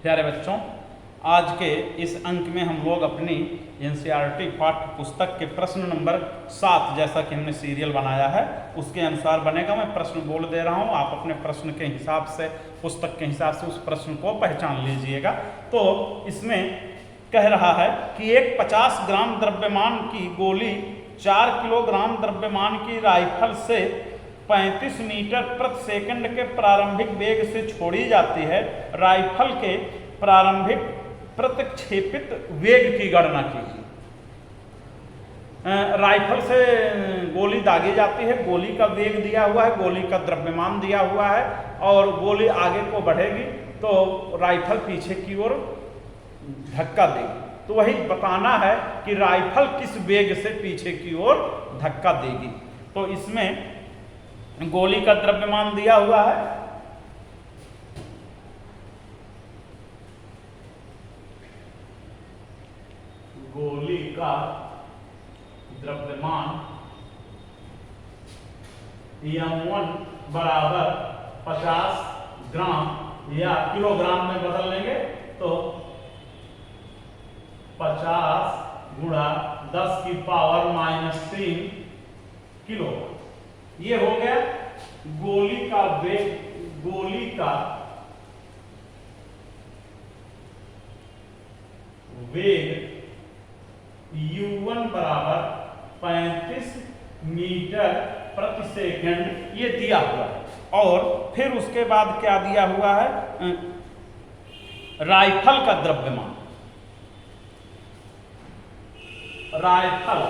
प्यारे बच्चों, आज के इस अंक में हम लोग अपनी एनसीईआरटी पाठ्य पुस्तक के प्रश्न नंबर 7, जैसा कि हमने सीरियल बनाया है उसके अनुसार बनेगा। मैं प्रश्न बोल दे रहा हूँ, आप अपने प्रश्न के हिसाब से, पुस्तक के हिसाब से उस प्रश्न को पहचान लीजिएगा। तो इसमें कह रहा है कि एक 50 ग्राम द्रव्यमान की गोली 4 किलोग्राम द्रव्यमान की राइफल से 35 मीटर प्रति सेकंड के प्रारंभिक वेग से छोड़ी जाती है। राइफल के प्रारंभिक प्रतिक्षेपित वेग की गणना कीजिए। राइफल से गोली दागी जाती है, गोली का वेग दिया हुआ है, गोली का द्रव्यमान दिया हुआ है और गोली आगे को बढ़ेगी तो राइफल पीछे की ओर धक्का देगी। तो वही बताना है कि राइफल किस वेग से पीछे की ओर धक्का देगी। तो इसमें गोली का द्रव्यमान दिया हुआ है, गोली का द्रव्यमान m1 बराबर 50 ग्राम या किलोग्राम में बदल लेंगे तो 50 गुणा 10 की पावर -3 किलो। ये हो गया गोली का वेग, गोली का वेग u1 बराबर 35 मीटर प्रति सेकंड ये दिया हुआ है। और फिर उसके बाद क्या दिया हुआ है, राइफल का द्रव्यमान, राइफल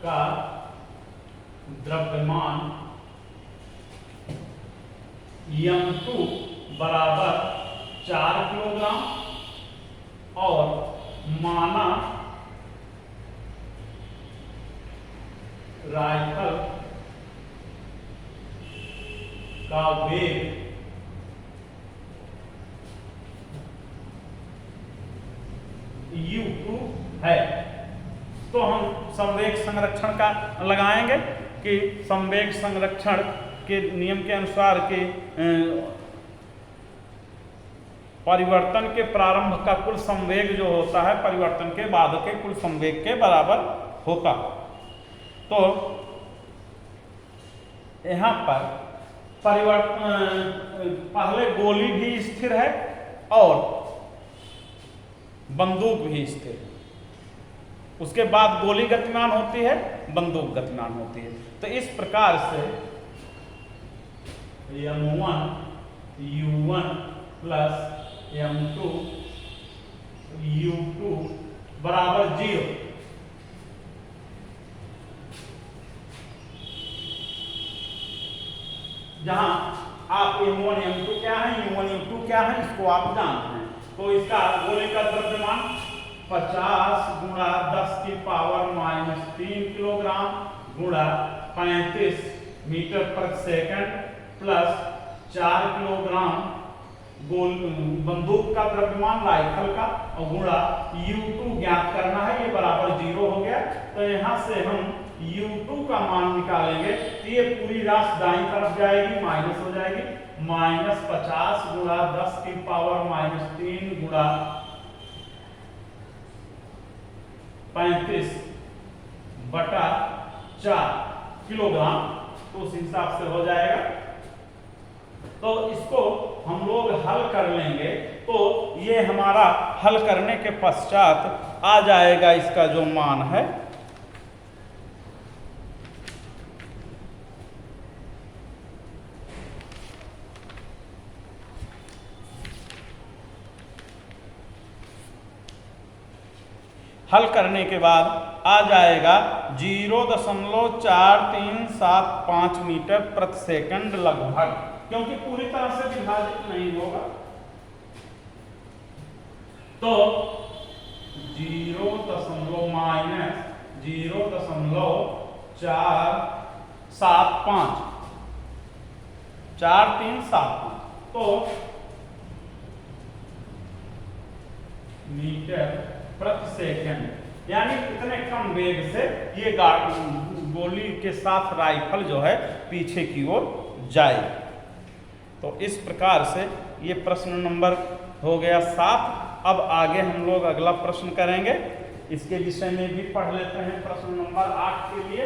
का द्रव्यमान m2 बराबर 4 किलोग्राम और माना राइफल का वेग u2 है। तो हम संवेग संरक्षण का लगाएंगे कि संवेग संरक्षण के नियम के अनुसार के परिवर्तन के प्रारंभ का कुल संवेग जो होता है परिवर्तन के बाद के कुल संवेग के बराबर होता। तो यहाँ पर परिवर्तन, पहले गोली भी स्थिर है और बंदूक भी स्थिर है, उसके बाद गोली गतिमान होती है, बंदूक गतिमान होती है। तो इस प्रकार से m1 u1 plus m2 u2 बराबर 0। जहां आप m1 m2 क्या है, u1 u2 क्या है, इसको आप जानते हैं। तो इसका गोले का द्रव्यमान 50 गुणा 10 की पावर -3 किलोग्राम गुणा 35 मीटर प्रति सेकंड प्लस 4 किलोग्राम बंदूक का द्रव्यमान राइफल का और गुणा u2 ज्ञात करना है, ये बराबर 0 हो गया। तो यहाँ से हम u2 का मान निकालेंगे तो ये पूरी राशि दाईं तरफ जाएगी, माइनस हो जाएगी, -50 गुणा 10 की पावर -3 गुणा 35 बटा 4 किलोग्राम। तो उस हिसाब से हो जाएगा। तो इसको हम लोग हल कर लेंगे तो ये हमारा हल करने के पश्चात आ जाएगा इसका जो मान है, हल करने के बाद आ जाएगा 0.4375 मीटर प्रति सेकंड लगभग, क्योंकि पूरी तरह से विभाजित नहीं होगा। तो 0.4375 तो मीटर प्रति सेकंड, यानी इतने कम वेग से ये गोली के साथ राइफल जो है पीछे की ओर जाए। तो इस प्रकार से ये प्रश्न नंबर हो गया 7। अब आगे हम लोग अगला प्रश्न करेंगे, इसके विषय में भी पढ़ लेते हैं प्रश्न नंबर 8 के लिए।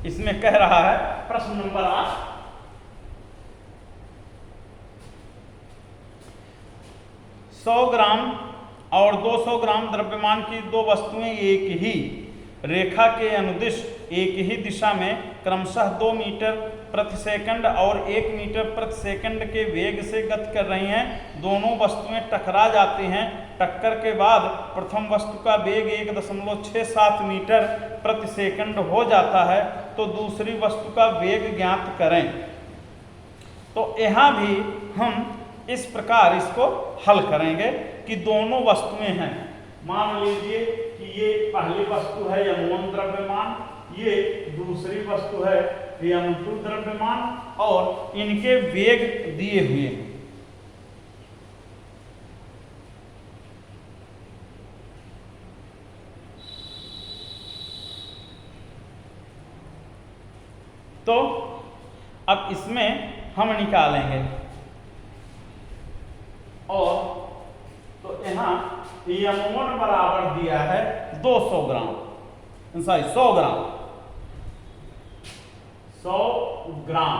इसमें कह रहा है प्रश्न नंबर 8, 100 ग्राम और 200 ग्राम द्रव्यमान की दो वस्तुएं एक ही रेखा के अनुदिश एक ही दिशा में क्रमशः 2 मीटर प्रति सेकंड और 1 मीटर प्रति सेकंड के वेग से गति कर रही हैं। दोनों वस्तुएं टकरा जाती हैं। टक्कर के बाद प्रथम वस्तु का वेग 1.67 मीटर प्रति सेकंड हो जाता है, तो दूसरी वस्तु का वेग ज्ञात करें। तो यहाँ भी हम इस प्रकार इसको हल करेंगे कि दोनों वस्तुएं हैं। मान लीजिए कि ये पहली वस्तु है m1 द्रव्यमान, ये दूसरी वस्तु है m2 द्रव्यमान, और इनके वेग दिए हुए हैं। तो अब इसमें हम निकालेंगे, और तो यहाँ m1 बराबर दिया है 200 ग्राम, सॉरी 100 ग्राम, 100 ग्राम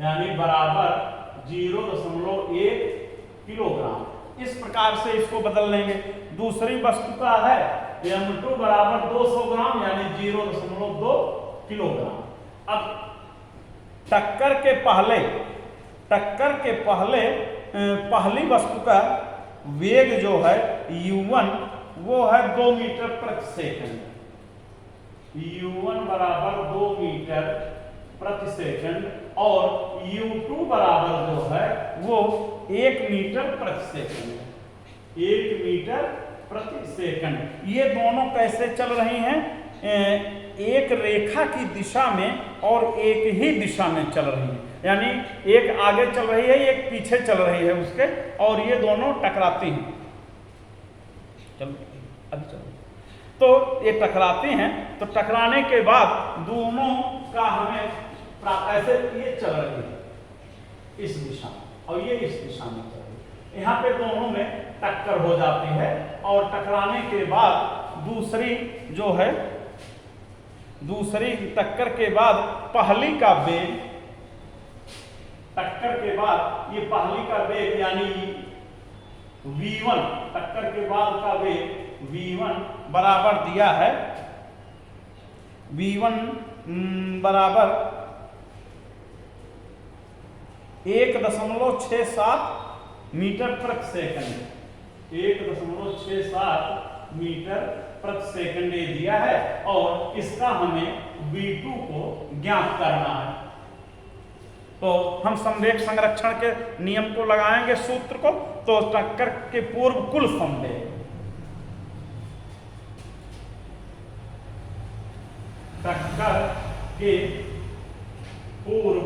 यानी बराबर 0.1 किलोग्राम। इस प्रकार से इसको बदल लेंगे। दूसरी वस्तु का है m2 बराबर 200 ग्राम यानी 0.2 किलोग्राम। अब टक्कर के पहले पहली वस्तु का वेग जो है u1 वो है 2 मीटर प्रति सेकंड, u1 बराबर 2 मीटर प्रति सेकंड, और u2 बराबर जो है वो 1 मीटर प्रति सेकंड, 1 मीटर प्रति सेकंड। ये दोनों कैसे चल रही हैं? एक रेखा की दिशा में और एक ही दिशा में चल रही है, यानी एक आगे चल रही है, एक पीछे चल रही है उसके, और ये दोनों टकराती हैं। चलो अभी चलो, तो ये टकराती हैं, तो टकराने के बाद दोनों का हमें ऐसे ये चल रही है इस दिशा में, और ये इस दिशा में चल रही है। यहाँ पे दोनों में टक्कर हो जाती है, और टकराने के बाद दूसरी जो है, दूसरी टक्कर के बाद पहली का वेग, टक्कर के बाद ये पहली का वेग यानी v1, टक्कर के बाद का वेग v1 बराबर दिया है, v1 बराबर 1.67 मीटर प्रति सेकंड, 1.67 मीटर प्रति सेकंड ये दिया है, और इसका हमें v2 को ज्ञात करना है। तो हम संवेग संरक्षण के नियम को लगाएंगे, सूत्र को। तो टक्कर के पूर्व कुल संवेग, टक्कर के पूर्व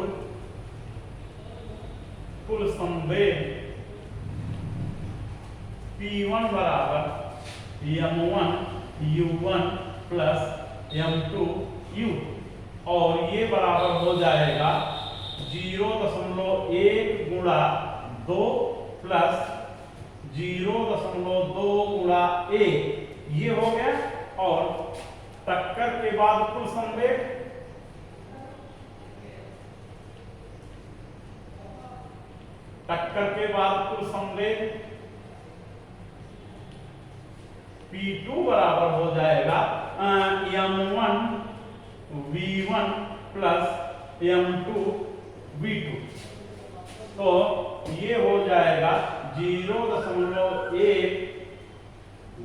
कुल संवेग P1 बराबर m1 u1 plus m2 u, और ये बराबर हो जाएगा 0.1 गुणा 2 प्लस 0.2 गुणा 1, ये हो गया। और टक्कर के बाद कुल संवेग, टक्कर के बाद कुल संवेग P2 बराबर हो जाएगा m1 v1 plus m2 v2, तो ये हो जाएगा 0.1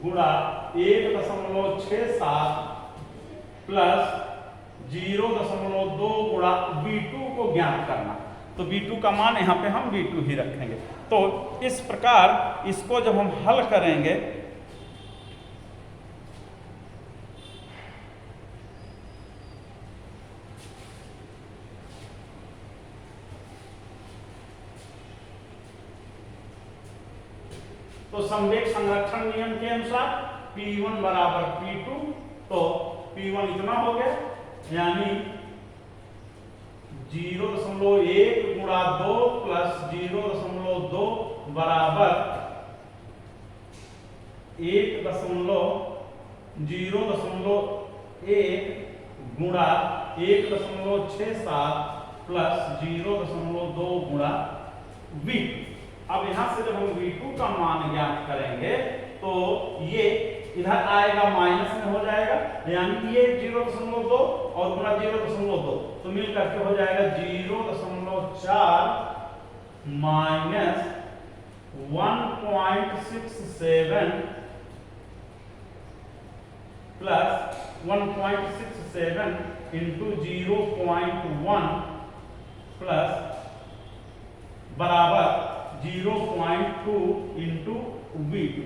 गुणा 1.67 प्लस 0.2 गुणा v2 को ज्ञात करना। तो v2 का मान यहाँ पे हम v2 ही रखेंगे। तो इस प्रकार इसको जब हम हल करेंगे, तो संवेग संरक्षण नियम के अनुसार P1 बराबर P2, तो P1 इतना हो गया, यानी 0.1 गुणा 2 प्लस 0.2 बराबर 0.1 गुणा 1.67 प्लस 0.2 गुणा V। अब यहां से जब हम V2 का मान ज्ञात करेंगे तो ये इधर आएगा माइनस में हो जाएगा, यानी कि ये 0.2 और गुणा 0.2 तो मिल करके हो जाएगा 0.4 माइनस 1.67 प्लस 1.67 इंटू 0.1 प्लस बराबर 0.2 इंटू V2।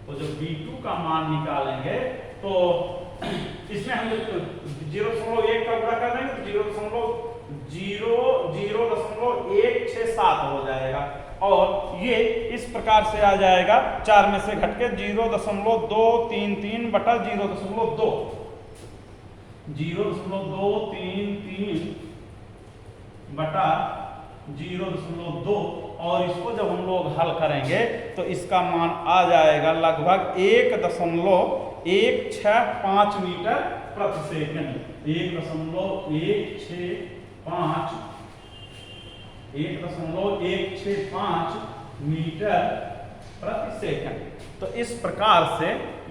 तो जब V2 का मान निकालेंगे तो इसमें हम 0.1 का गुणा कर देंगे तो 0.00167 हो जाएगा, और ये इस प्रकार से आ जाएगा, 4 में से घट के 0.233 बटा 0.2 बटा 0.2, और इसको जब हम लोग हल करेंगे तो इसका मान आ जाएगा लगभग 1.165 मीटर प्रति सेकंड। 1.165 मीटर प्रति सेकंड। तो इस प्रकार से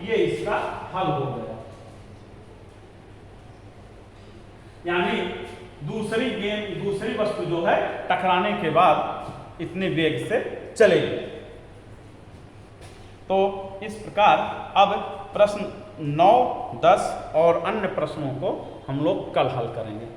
ये इसका हल हो गया, यानी दूसरी वस्तु जो है टकराने के बाद इतने वेग से चलेगी। तो इस प्रकार अब प्रश्न 9, 10 और अन्य प्रश्नों को हम लोग कल हल करेंगे।